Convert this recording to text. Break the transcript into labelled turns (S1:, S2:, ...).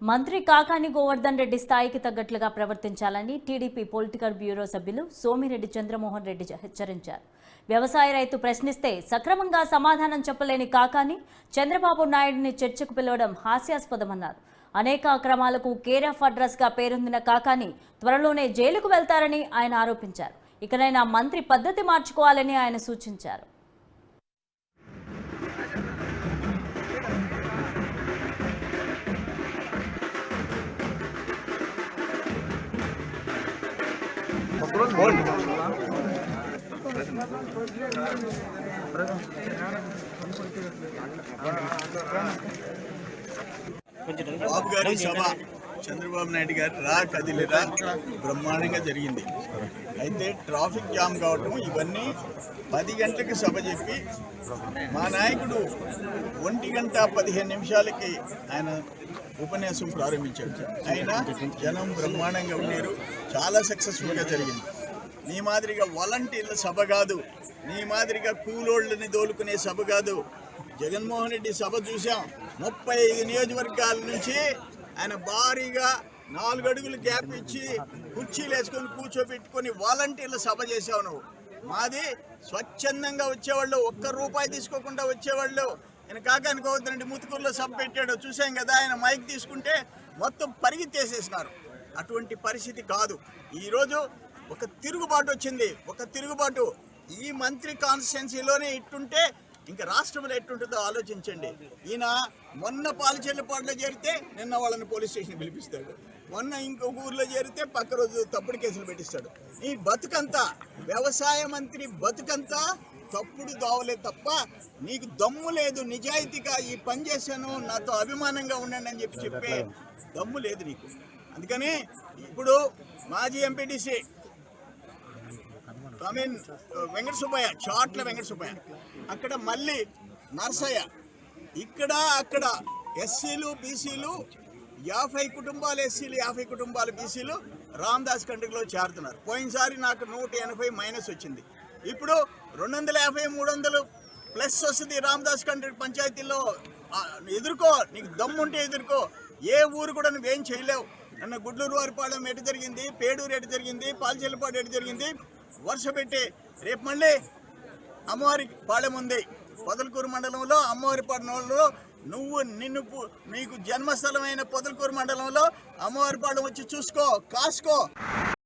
S1: మంత్రి కాకాని గోవర్ధన్ రెడ్డి స్థాయికి తగ్గట్లుగా ప్రవర్తించాలని టీడీపీ పొలిటికల్ బ్యూరో సభ్యులు సోమిరెడ్డి చంద్రమోహన్ రెడ్డి హెచ్చరించారు. వ్యవసాయ రైతు ప్రశ్నిస్తే సక్రమంగా సమాధానం చెప్పలేని కాకాని చంద్రబాబు నాయుడిని చర్చకు పిలవడం హాస్యాస్పదమన్నారు. అనేక అక్రమాలకు కేర్ ఆఫ్ అడ్రస్ గా పేరొందిన కాకాని త్వరలోనే జైలుకు వెళ్తారని ఆయన ఆరోపించారు. ఇకనైనా మంత్రి పద్ధతి మార్చుకోవాలని ఆయన సూచించారు.
S2: బాబు గారి సభ చంద్రబాబు నాయుడు గారు రా కదిలిరా బ్రహ్మాండంగా జరిగింది. అయితే ట్రాఫిక్ జామ్ కావటం ఇవన్నీ 10 గంటలకు సభ చెప్పి మా నాయకుడు 1:15 ఆయన ఉపన్యాసం ప్రారంభించాడు. అయినా జనం బ్రహ్మాండంగా ఉన్నారు. చాలా సక్సెస్ఫుల్గా జరిగింది. నీ మాదిరిగా వాలంటీర్ల సభ కాదు, నీ మాదిరిగా కూలోళ్ళని దోలుకునే సభ కాదు. జగన్మోహన్ రెడ్డి సభ చూసాం. 35 నియోజకవర్గాల నుంచి ఆయన భారీగా 4 అడుగులు గ్యాప్ ఇచ్చి కుర్చీలు వేసుకొని కూర్చోబెట్టుకొని వాలంటీర్ల సభ చేసావు నువ్వు. మాది స్వచ్ఛందంగా వచ్చేవాళ్ళు, 1 రూపాయి తీసుకోకుండా వచ్చేవాళ్ళు. ఆయన కాకాని గోవర్ధన్ రెడ్డి ముతుకూరులో సభ పెట్టాడు, చూసాం కదా. ఆయన మైక్ తీసుకుంటే మొత్తం పరిగెత్తేసేసినారు. అటువంటి పరిస్థితి కాదు. ఈరోజు ఒక తిరుగుబాటు వచ్చింది. ఒక తిరుగుబాటు ఈ మంత్రి కాన్స్టిట్యున్సీలోనే ఇట్టుంటే ఇంకా రాష్ట్రంలో ఎట్టుంటుందో ఆలోచించండి. ఈయన మొన్న పాలచెల్లిపాడులో చేరితే నిన్న వాళ్ళని పోలీస్ స్టేషన్ పిలిపిస్తాడు, మొన్న ఇంకొక ఊర్లో చేరితే పక్క రోజు తప్పుడు కేసులు పెట్టిస్తాడు. ఈ బతుకంతా వ్యవసాయ మంత్రి బతుకంతా తప్పుడు దావలే తప్ప నీకు దమ్ము లేదు. నిజాయితీగా ఈ పని చేశాను, నాతో అభిమానంగా ఉండండి అని చెప్పే దమ్ము లేదు నీకు. అందుకని ఇప్పుడు మాజీ ఎంపీటీసీ వెంకట సుబ్బయ్య, చాట్ల వెంకట సుబ్బయ్య, అక్కడ మళ్ళీ నర్సయ్య, ఇక్కడ అక్కడ ఎస్సీలు బీసీలు 50 కుటుంబాలు, ఎస్సీలు 50 కుటుంబాలు, బీసీలు రామదాస్ కంట్రీలో చేరుతున్నారు. పోయినసారి నాకు 180 మైనస్ వచ్చింది. ఇప్పుడు 250, 300 ప్లస్ వస్తుంది. రామదాస్ కంట్రీ పంచాయతీల్లో ఎదుర్కో, నీకు దమ్ముంటే ఎదుర్కో. ఏ ఊరు కూడా నువ్వేం చేయలేవు. నన్న గుడ్లూరు వారిపాలెం ఎటు జరిగింది, పేడూరు ఎటు జరిగింది, పాలచెల్లిపాడు ఎటు జరిగింది. వర్ష పెట్టి రేపు మళ్ళీ అమ్మవారి పాలెం ఉంది పొదలకూరు మండలంలో. అమ్మవారి పాలెంలో నీకు జన్మస్థలమైన పొదలకూరు మండలంలో అమ్మవారి పాలెం వచ్చి చూసుకో, కాసుకో.